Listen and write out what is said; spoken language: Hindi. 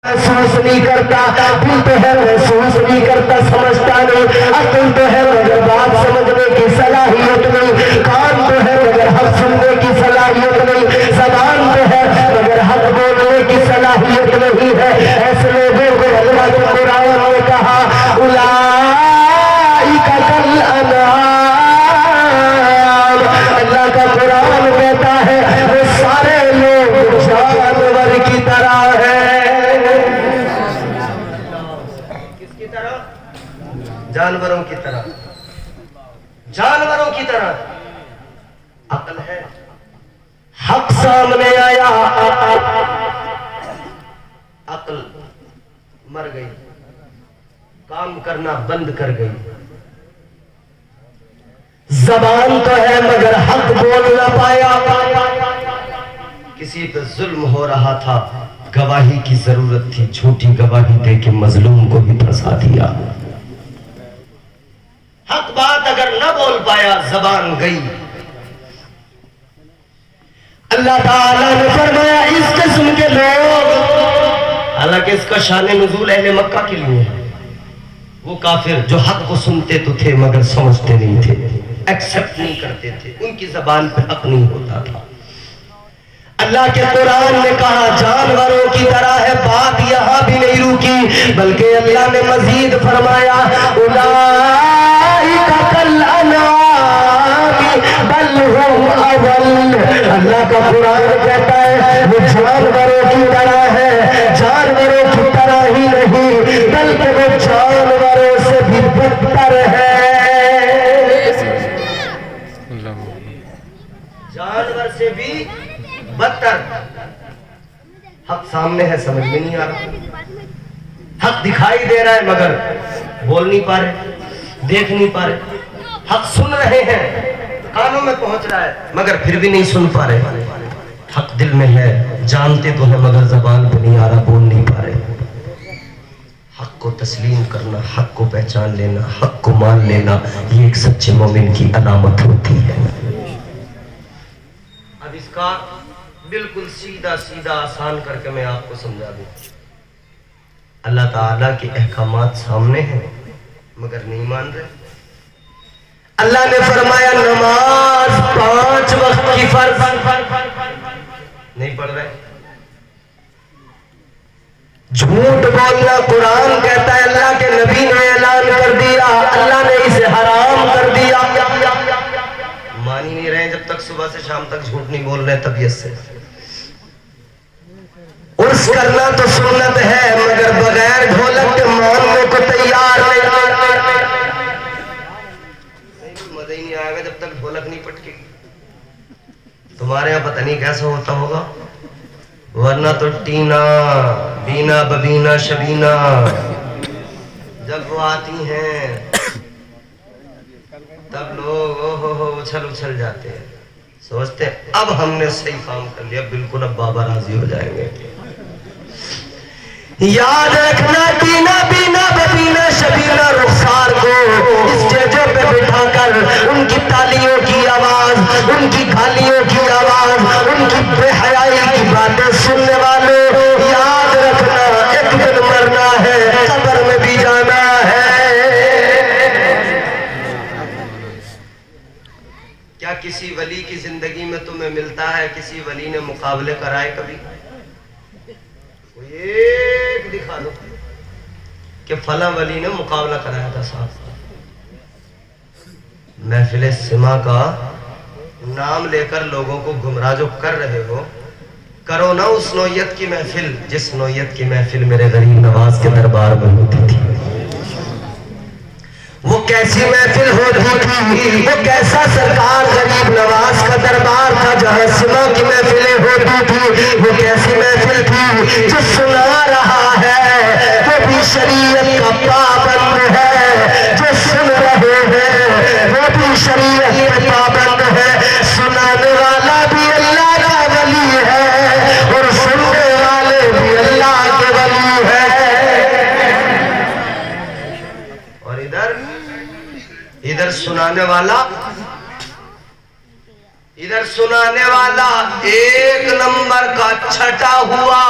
महसूस नहीं करता, दिल तो है महसूस नहीं करता, समझता नहीं, अकल तो है मगर बात समझने की सलाहियत नहीं, कान तो है मगर हक सुनने की सलाहियत नहीं, ज़बान तो है मगर हक बोलने की सलाहियत नहीं है। ऐसे लोगों को अल्लाह के कुरान ने कहा उलाइका कल अनआम, अल्लाह का कुरान कहता है वो सारे लोग जानवर की तरह है। जानवरों की तरह, जानवरों की तरह। अकल है, हक सामने आया, अकल मर गई, काम करना बंद कर गई। जबान तो है मगर हक बोल ना पाया, किसी पे जुल्म हो रहा था, गवाही की जरूरत थी, झूठी गवाही दे के मजलूम को भी फंसा दिया। हक बात अगर न बोल पाया, जबान गई। अल्लाह ताला ने फरमाया इस किस्म के लोग, हालांकि इसका शान नुज़ूल अहले मक्का के लिए है, वो काफिर जो हक को सुनते तो थे मगर समझते नहीं थे, एक्सेप्ट नहीं करते थे, उनकी जबान पे हक नहीं होता था। अल्लाह के कुरान ने कहा जानवरों की तरह है। बात यहां भी नहीं रुकी, बल्कि अल्लाह ने मजीद फरमाया उलाइका कल अनआम बल हुम अदल। अल्लाह का कुरान कहता है वो जानवरों की तरह है, जानवरों की तरह ही नहीं बल्कि वो जानवरों से भी बदतर है। जानवर से भी बदतर। हक सामने है, समझ में नहीं आ रहा, हक दिखाई दे रहा है मगर बोल नहीं पा रहे, देख नहीं पा रहे, हक सुन रहे हैं, कानों में पहुंच रहा है मगर फिर भी नहीं सुन पा रहे। हक दिल में है, जानते तो है मगर जबान पे नहीं आ रहा, बोल नहीं पा रहे। हक को तस्लीम करना, हक को पहचान लेना, हक को मान लेना, ये एक सच्चे मोमिन की अलामत होती है। अब इसका बिल्कुल सीधा सीधा आसान करके मैं आपको समझा दूं। अल्लाह ताला के अहकामात सामने हैं मगर नहीं मान रहे। अल्लाह ने फरमाया नमाज 5 वक्त की फर्ज, नहीं पढ़ रहे। झूठ बोलना कुरान कहता है, अल्लाह के नबी ने ऐलान कर दिया, अल्लाह ने इसे हराम कर दिया, मान ही नहीं रहे। जब तक सुबह से शाम तक झूठ नहीं बोल रहे तबीयत से। उर्स करना तो सुन्नत है मगर बगैर ढोलक के मानने को तैयार नहीं। मजा ही नहीं आएगा जब तक ढोलक नहीं पटकेगी। तुम्हारे यहाँ पता नहीं कैसा होता होगा, वरना तो टीना बीना बबीना शबीना जब वो आती हैं तब लोग ओहो उछल उछल जाते हैं, सोचते हैं अब हमने सही काम कर लिया, बिल्कुल अब बाबा राजी हो जाएंगे। याद रखना टीना बीना बबीना शबीना रुखसार को स्टेजों पे बिठाकर उनकी तालियों की आवाज, उनकी गालियों की आवाज, उनकी बेहयाई की बातें सुनने वालों, याद रखना एक दिन मरना है, कब्र में भी जाना है। क्या किसी वली की जिंदगी में तुम्हें मिलता है किसी वली ने मुकाबले कराए कभी? एक दिखा दो कि फला वली ने मुकाबला कराया था। साहब महफिल सिमा का नाम लेकर लोगों को गुमराह जो कर रहे हो, करो ना उस नौयत की महफिल जिस नौयत की महफिल मेरे गरीब नवाज के दरबार में होती थी। वो कैसी महफिल होती थी, वो कैसा सरकार गरीब नवाज का दरबार था जहां सिमा की महफिलें होती थी। वो कैसी महफिल थी जो सुना रहा है वो भी शरीयत का पाबंद है, जो सुन रहे हैं वो भी शरीयत का पाबंद है। सुनाने वाला भी अल्लाह का वली है और सुनने वाले भी अल्लाह के वली है। और इधर सुनाने वाला एक नंबर का छटा हुआ